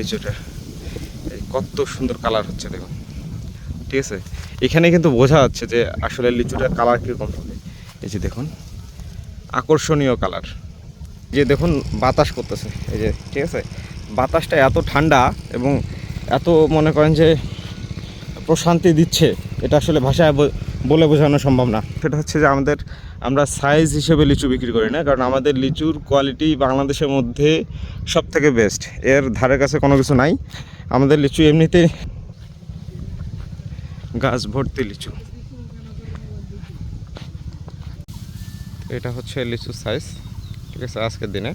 লিচুটা কত সুন্দর কালার হচ্ছে দেখুন, ঠিক আছে। এখানে কিন্তু বোঝা যাচ্ছে যে আসলে লিচুটার কালার কীরকম হবে। এই যে দেখুন আকর্ষণীয় কালার, যে দেখুন বাতাস করতেছে এই যে, ঠিক আছে। বাতাসটা এত ঠান্ডা এবং এত মনে করেন যে প্রশান্তি দিচ্ছে, এটা আসলে ভাষায় বলে বোঝানো সম্ভব না। সেটা হচ্ছে যে আমরা সাইজ হিসেবে লিচু বিক্রি করি না, কারণ আমাদের লিচুর কোয়ালিটি বাংলাদেশের মধ্যে সব থেকে বেস্ট, এর ধারে কাছে কোনো কিছু নাই। আমাদের লিচু এমনিতে গাছ ভর্তি লিচু। এটা হচ্ছে লিচুর সাইজ, ঠিক আছে। আজকের দিনে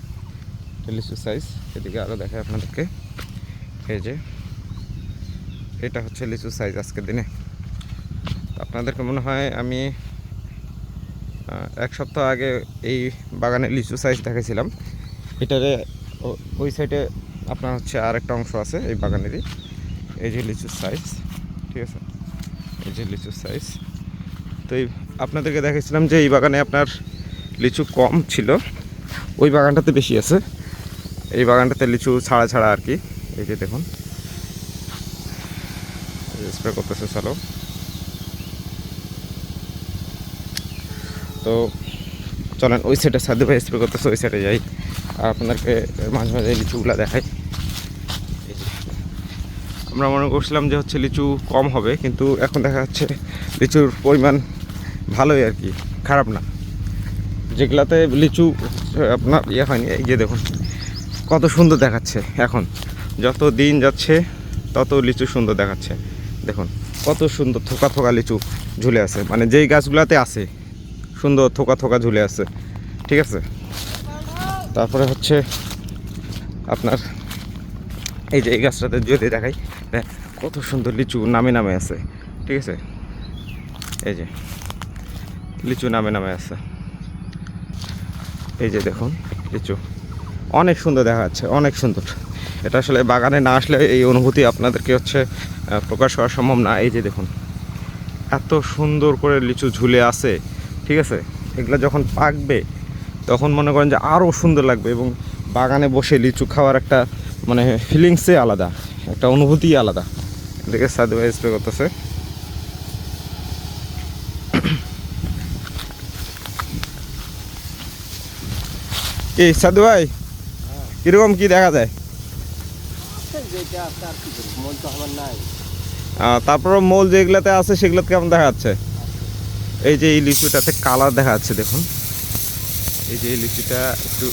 লিচুর সাইজ এদিকে আরও দেখায় আপনাদেরকে। এই যে এটা হচ্ছে লিচুর সাইজ আজকের দিনে। আপনাদেরকে মনে হয় আমি এক সপ্তাহ আগে এই বাগানে লিচু সাইজ দেখাইছিলাম। এটারে ওই সাইডে আপনার হচ্ছে আরেকটা অংশ আছে এই বাগানেরই। এই যে লিচুর সাইজ, ঠিক আছে, এই যে লিচুর সাইজ। তো আপনাদেরকে দেখাইছিলাম যে এই বাগানে আপনার লিচু কম ছিল, ওই বাগানটাতে বেশি আছে। এই বাগানটাতে লিচু ছাড়া ছাড়া আর কি। এই যে দেখুন স্প্রে করতেছে চলো। তো চলেন ওই সাইডে সাদু ভাই স্প্রে করতেছে, ওই সাইডে যাই আর আপনাদেরকে মাঝে মাঝে লিচুগুলো দেখাই। আমরা মনে করছিলাম যে হচ্ছে লিচু কম হবে, কিন্তু এখন দেখা যাচ্ছে লিচুর পরিমাণ ভালোই আর কি, খারাপ না। যেগুলাতে লিচু আপনার হয়নি, এই যে দেখুন কত সুন্দর দেখাচ্ছে। এখন যত দিন যাচ্ছে তত লিচু সুন্দর দেখাচ্ছে। দেখুন কত সুন্দর থোকা থোকা লিচু ঝুলে আছে, মানে যেই গাছগুলাতে আছে সুন্দর থোকা থোকা ঝুলে আছে, ঠিক আছে। তারপরে হচ্ছে আপনার এই যে এই গাছটাতে যদি দেখাই, কত সুন্দর লিচু নামে নামে আছে, ঠিক আছে। এই যে লিচু নামে নামে আছে, এই যে দেখুন লিচু অনেক সুন্দর দেখা যাচ্ছে, অনেক সুন্দর। এটা আসলে বাগানে না আসলে এই অনুভূতি আপনাদেরকে হচ্ছে প্রকাশ করা সম্ভব না। এই যে দেখুন এত সুন্দর করে লিচু ঝুলে আছে, ঠিক আছে। এগুলো যখন পাকবে তখন মনে করেন যে আরও সুন্দর লাগবে, এবং বাগানে বসে লিচু খাওয়ার একটা মানে ফিলিংসে আলাদা, একটা অনুভূতি আলাদা। দেখে সাদু ভাই স্প্রে করতেছে। কি সাদু ভাই কিরকম কি দেখা যায়? তারপরে মোল যেগুলাতে আছে সেগুলোতে কেমন দেখা যাচ্ছে? এই যে এই লিচুটাতে কালার দেখা যাচ্ছে দেখুন, এই যে এই লিচুটা একটু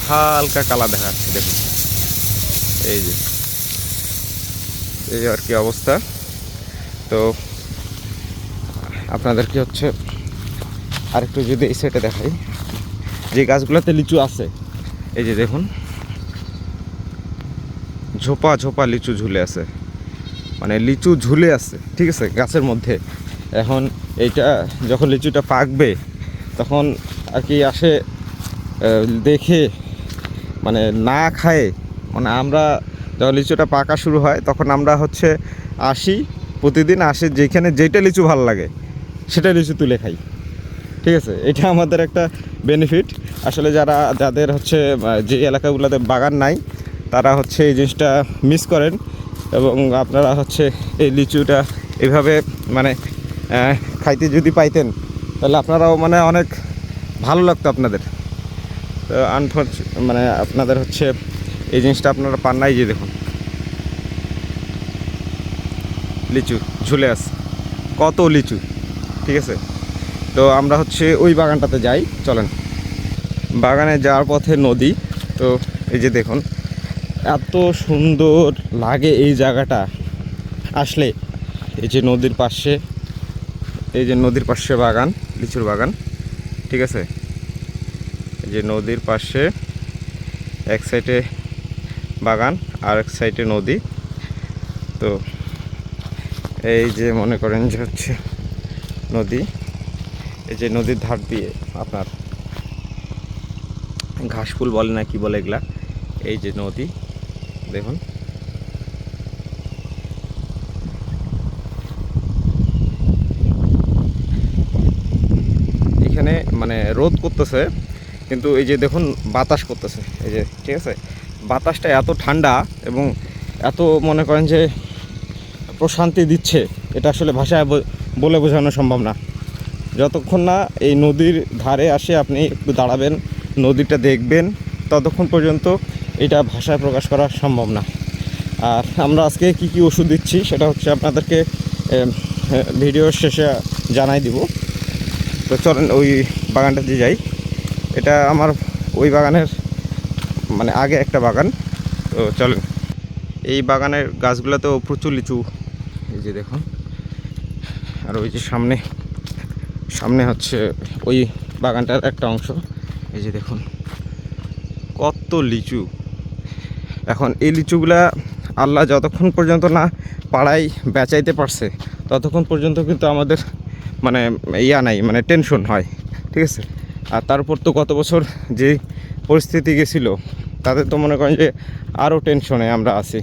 হালকা কালার দেখা যাচ্ছে দেখুন। এই যে এই আর কি অবস্থা। তো আপনাদেরকে হচ্ছে আরেকটু যদি এই সাইডে দেখাই, যে গাছগুলোতে লিচু আছে এই যে দেখুন ঝোপা ঝোপা লিচু ঝুলে আছে, মানে লিচু ঝুলে আছে, ঠিক আছে, গাছের মধ্যে। এখন এইটা যখন লিচুটা পাকবে তখন আর কি আসে দেখে, মানে না খায়, মানে আমরা যখন লিচুটা পাকা শুরু হয় তখন আমরা হচ্ছে আসি, প্রতিদিন আসি, যেখানে যেটা লিচু ভালো লাগে সেটা লিচু তুলে খাই, ঠিক আছে। এটা আমাদের একটা বেনিফিট। আসলে যাদের হচ্ছে যে এলাকাগুলোতে বাগান নাই তারা হচ্ছে এই জিনিসটা মিস করেন, এবং আপনারা হচ্ছে এই লিচুটা এইভাবে মানে খাইতে যদি পাইতেন তাহলে আপনারাও মানে অনেক ভালো লাগতো আপনাদের। মানে আপনাদের হচ্ছে এই জিনিসটা আপনারা পান নাই। যে দেখুন লিচু ঝুলে আছে, কত লিচু, ঠিক আছে। তো আমরা হচ্ছে ওই বাগানটাতে যাই, চলেন। বাগানে যাওয়ার পথে নদী, তো এই যে দেখুন এত সুন্দর লাগে এই জায়গাটা আসলে। এই যে নদীর পাশে, এই যে নদীর পাশে বাগান, লিচুর বাগান, ঠিক আছে। এই যে নদীর পাশে এক সাইডে বাগান আর এক সাইডে নদী। তো এই যে মনে করেন যে হচ্ছে নদী, এই যে নদীর ধার দিয়ে আপনার ঘাসফুল বলে না কি বলে এগুলা, এই যে নদী দেখুন। এখানে মানে রোদ করতেছে, কিন্তু এই যে দেখুন বাতাস করতেছে, এই যে, ঠিক আছে। বাতাসটা এত ঠান্ডা এবং এত মনে করেন যে প্রশান্তি দিচ্ছে, এটা আসলে ভাষায় বলে বোঝানো সম্ভব না। যতক্ষণ না এই নদীর ধারে আসে আপনি একটু দাঁড়াবেন, নদীটা দেখবেন, ততক্ষণ পর্যন্ত এটা ভাষায় প্রকাশ করা সম্ভব না। আর আমরা আজকে কি কি ওষুধ দিচ্ছি সেটা হচ্ছে আপনাদেরকে ভিডিওর শেষে জানাই দিব। তো চলেন ওই বাগানটাতে যাই। এটা আমার ওই বাগানের মানে আগে একটা বাগান। তো চলেন, এই বাগানের গাছগুলোতেও প্রচুর লিচু, এই যে দেখুন। আর ওই যে সামনে হচ্ছে ওই বাগানটার একটা অংশ, এই যে দেখুন কত লিচু। এখন এই লিচুগুলা আল্লাহ যতক্ষণ পর্যন্ত না পাড়ায় বেচাইতে পারছে ততক্ষণ পর্যন্ত কিন্তু আমাদের মানে নাই, মানে টেনশন হয়, ঠিক আছে। আর তারপর তো গত বছর যে পরিস্থিতি গেছিলো তাদের তো মনে করেন যে আরও টেনশনে আমরা আছি।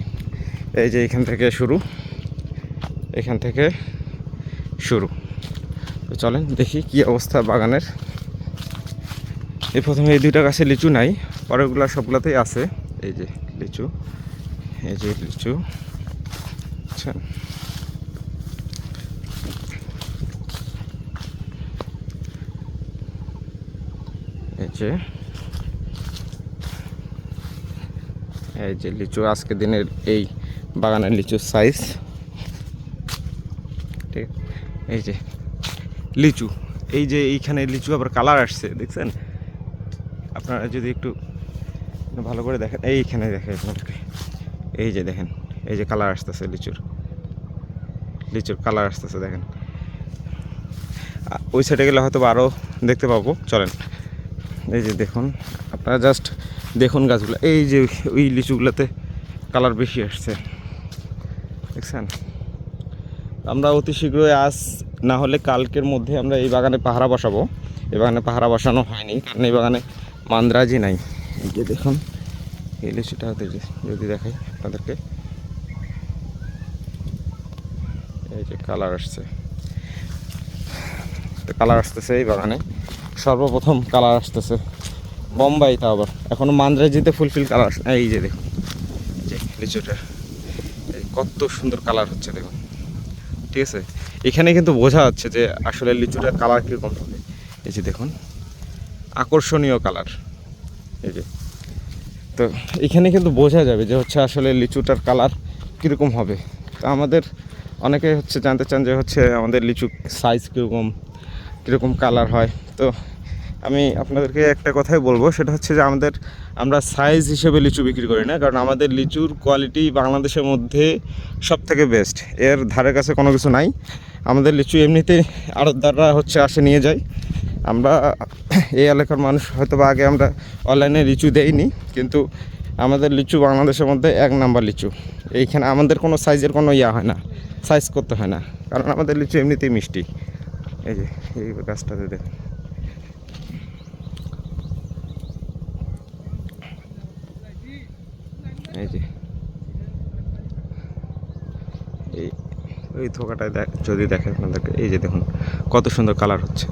এই যে এখান থেকে শুরু। তো চলেন দেখি কি অবস্থা বাগানের। এই প্রথমে এই দুইটা গাছে লিচু নাই, পরেরগুলো সবগুলোতেই আছে। এই যে লিচু, আচ্ছা। এই যে লিচু, আজকে দিনের এই বাগানের লিচুর সাইজ, ঠিক। এই যে লিচু, এই যে এইখানে লিচু আবার কালার আসছে, দেখছেন? আপনারা যদি একটু ভালো করে দেখেন, এইখানে দেখেন আপনাদেরকে, এই যে দেখেন, এই যে কালার আসতেছে লিচুর কালার আসতেছে, দেখেন। ওই সাইডে গেলে হয়তো আরও দেখতে পাবো, চলেন। এই যে দেখুন, আপনারা জাস্ট দেখুন গাছগুলো, এই যে ওই লিচুগুলোতে কালার বেশি আসছে, দেখছেন? আমরা অতি শীঘ্রই আজ না হলে কালকের মধ্যে আমরা এই বাগানে পাহারা বসাবো। এই বাগানে পাহারা বসানো হয়নি কারণ এই বাগানে মান্দ্রাজি নাই। এই যে দেখুন এই লিচুটা যদি দেখাই আপনাদেরকে, এই যে কালার আসতেছে এই বাগানে, সর্বপ্রথম কালার আসতেছে বোম্বাই, তা আবার এখনো মান্দ্রাজিতে ফুলফিল কালার। এই যে দেখুন যে লিচুটা কত সুন্দর কালার হচ্ছে, দেখুন, ঠিক আছে। এখানে কিন্তু বোঝা যাচ্ছে যে আসলে লিচুটার কালার কীরকম হবে। এই যে দেখুন আকর্ষণীয় কালার, এই যে। তো এখানে কিন্তু বোঝা যাবে যে হচ্ছে আসলে লিচুটার কালার কীরকম হবে। তো আমাদের অনেকে হচ্ছে জানতে চান যে হচ্ছে আমাদের লিচু সাইজ কীরকম কালার হয়। তো আমি আপনাদেরকে একটা কথাই বলবো, সেটা হচ্ছে যে আমরা সাইজ হিসেবে লিচু বিক্রি করি না, কারণ আমাদের লিচুর কোয়ালিটি বাংলাদেশের মধ্যে সব থেকে বেস্ট, এর ধারে কাছে কোনো কিছু নাই। আমাদের লিচু এমনিতেই আড়তদাররা হচ্ছে আসে নিয়ে যায়। আমরা এই এলাকার মানুষ হয়তো বা আগে আমরা অনলাইনে লিচু দেইনি, কিন্তু আমাদের লিচু বাংলাদেশের মধ্যে 1 নাম্বার লিচু। এইখানে আমাদের কোনো সাইজের কোনো হয় না, সাইজ করতে হয় না, কারণ আমাদের লিচু এমনিতেই মিষ্টি। এই যে এই গাছটাতে দেখুন, এই যে ওই থোকাটায় যদি দেখেন আপনাদেরকে, এই যে দেখুন কত সুন্দর কালার হচ্ছে,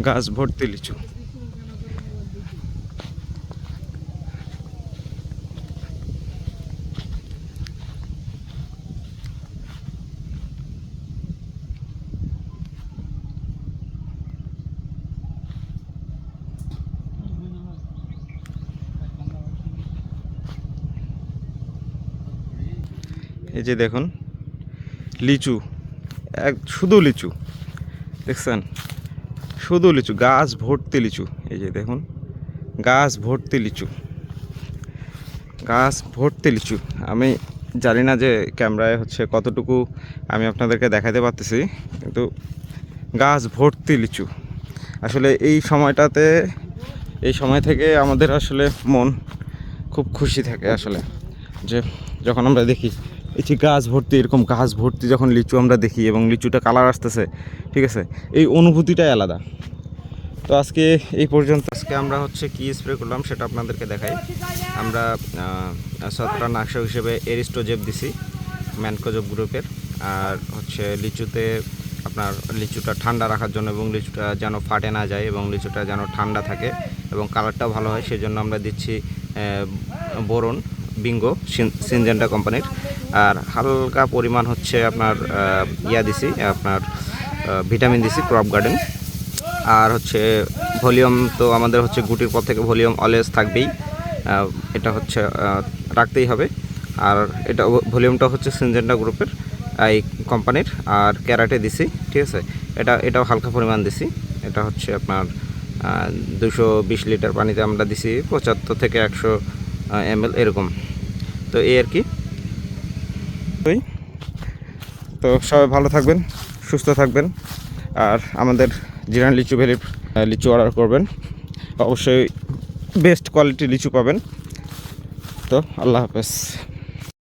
গাছ ভর্তি লিচু। এই যে দেখুন লিচু, শুধু লিচু, দেখছেন? শুধু লিচু, গাছ ভর্তি লিচু। এই যে দেখুন গাছ ভর্তি লিচু। আমি জানি না যে ক্যামেরায় হচ্ছে কতটুকু আমি আপনাদেরকে দেখাতে পারতেছি, কিন্তু গাছ ভর্তি লিচু। আসলে এই সময় থেকে আমাদের আসলে মন খুব খুশি থাকে আসলে, যে যখন আমরা দেখি এই যে গাছ ভর্তি, এরকম গাছ ভর্তি যখন লিচু আমরা দেখি এবং লিচুটা কালার আসতেছে, ঠিক আছে, এই অনুভূতিটাই আলাদা। তো আজকে এই পর্যন্ত। আজকে আমরা হচ্ছে কি স্প্রে করলাম সেটা আপনাদেরকে দেখাই। আমরা ছত্রাকনাশক হিসেবে এরিস্টোজেব দিছি, ম্যানকোজেব গ্রুপের। আর হচ্ছে লিচুতে আপনার লিচুটা ঠান্ডা রাখার জন্য এবং লিচুটা যেন ফাটে না যায় এবং লিচুটা যেন ঠান্ডা থাকে এবং কালারটাও ভালো হয়, সেই জন্য আমরা দিচ্ছি বোরন বিঙ্গো সিনজেন্টা কোম্পানির। আর হালকা পরিমাণ হচ্ছে আপনার দিছি আপনার ভিটামিন দিছি ক্রপ গার্ডেন। আর হচ্ছে ভলিউম তো আমাদের হচ্ছে গুটির পর থেকে ভলিউম অলওয়েজ থাকবেই, এটা হচ্ছে রাখতেই হবে। আর এটা ভলিউমটা হচ্ছে সিনজেন্টা গ্রুপের এই কোম্পানির। আর ক্যারাটে দিছি, ঠিক আছে, এটাও হালকা পরিমাণ দিছি। এটা হচ্ছে আপনার 220 লিটার পানিতে আমরা দিছি 75 থেকে 100 ml এরকম। তো এই আর কি। তো সবাই ভালো থাকবেন, সুস্থ থাকবেন, আর আমাদের জিরান লিচু ভ্যালির লিচু অর্ডার করবেন, অবশ্যই বেস্ট কোয়ালিটি লিচু পাবেন। তো আল্লাহ হাফেজ।